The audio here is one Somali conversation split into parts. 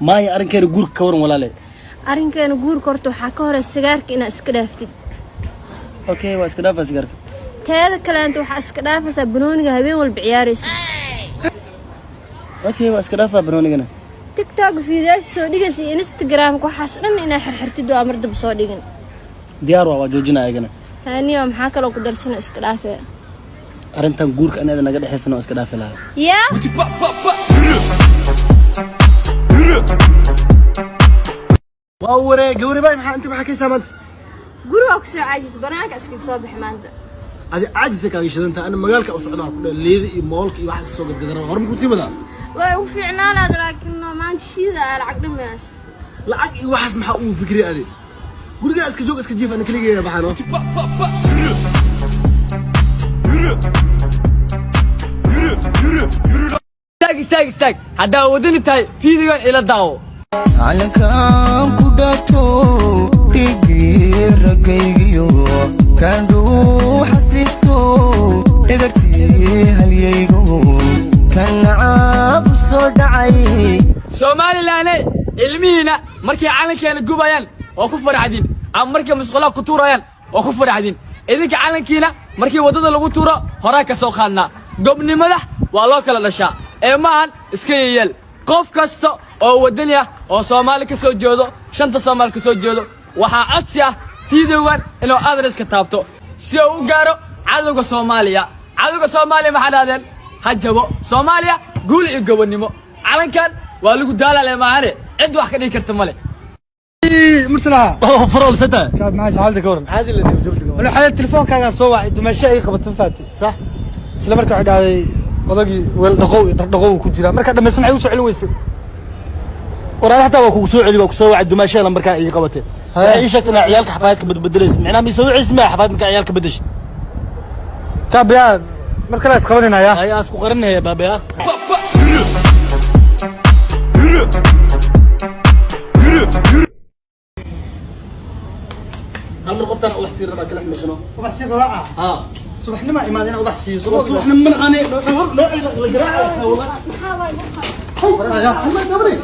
maay arrinkeena guurka ka waran walaale arrinkeena guurka horta waxa ka hor sigaarka ina iska dhaaftid okay waa iska dhaafaa sigaarka teeda kale inta waxa iska dhaafaysaa banooniga habeen walba ciyaaraysa okay waa iska dhaafaa banoonigana TikTok videos soo dhigaysa Instagram ku xasdan ina xirxirtid oo amar dab soo dhigan diyaar waa joojinaa ayagana هاني يوم حاكلو قدرسنا اسكرافه arrintan guurka anaada naga dhaxeysano iska dhaafi lahaa يا waa wareeg gawri bay maxaa inta maxaa ka saamanta guriga soo caajis banaanka iska soo bixi maanta adi caajis ka gashadanta ana magaalka u socdaa ku leeyahay iyo moolka iyo wax iska soo gadgadana hor ma ku sii wadaa way u fiicnaan laakiin maanta shida lacag dhimaas lacag iyo waxas maxaa uu fikri adi guriga iska joog iska jiif ana kaligeeya baxano استاك هدا ودني تاي فيديو الى داو calankan ku dhaato dhiigii ragaygiyo kan ruu xasiisto dhegagtii halyaygo kan nacaab u soo dhacay Somaliland ilmihiina markay calankeena gubayaan oo ku farxadin ama markay musqulaha ku tuurayaan oo ku farxadin idinka calankiina markii wadada lagu tuuro hore ka soo qaadna gobnimada waa loo kala dhashaa ee maan iska yeel qof kasta oo wadani ah oo Soomaali ka soo jeedo shanta Soomaali ka soo jeedo waxa codsi ah fiidiyowgan inuu adres ka taabto si uu u gaaro cadawga Soomaaliya maxaa dhaadeen hajabo Soomaaliya guul iyo gobonimo calankan waa lagu daalaalay maahane cid wax ka dhigi karta male مرسلها فرول ستا كاب معي سعادة كورن عادي اللي جبت ولا حالة التليفون كان صوّع دمشق أي خبط فاتي صح سلام مركب عند هذا وضقي والدقو كوجرا مركب لما سمعي وسوع الويس ورا حتى وكو سوعي وكو عند دمشق لما مركب اي قبته عيشك انا عيالك حفايتك بدلس معناها ما يسوي اسمه حفايتك عيالك بدش كاب يا مركب لا يسخوننا يا هيا اسكو قرنها يا بابا يا هل من قبطان أو حسير ربا كلام شنو؟ وبحسي رواعة صبحنا ما إمادنا وبحسي صبحنا من أنا نوع القراءة والله ما تبري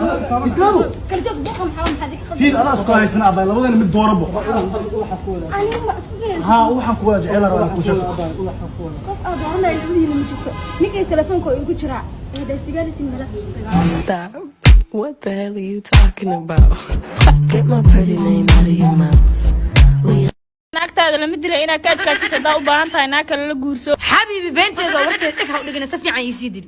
كتابه كرجوك بقم حاول حديك في الأراس كويس هاي سنة بايلا وين من دوربه أنا ما أسمعين ها وحكوا جعل رواح كوشك قف أنا اللي من جبته نيجي تلفونك ويقول شراء هذا استقالة الملف Stop. What the hell are you talking about? Get my pretty name out of your mouth. naagtaada lama dilay inaad ka adkaatid hadaa u baahan tahay naag kale la guurso حبيبي بنتي ضربت لك هقول لك انا سفي عن يسيدي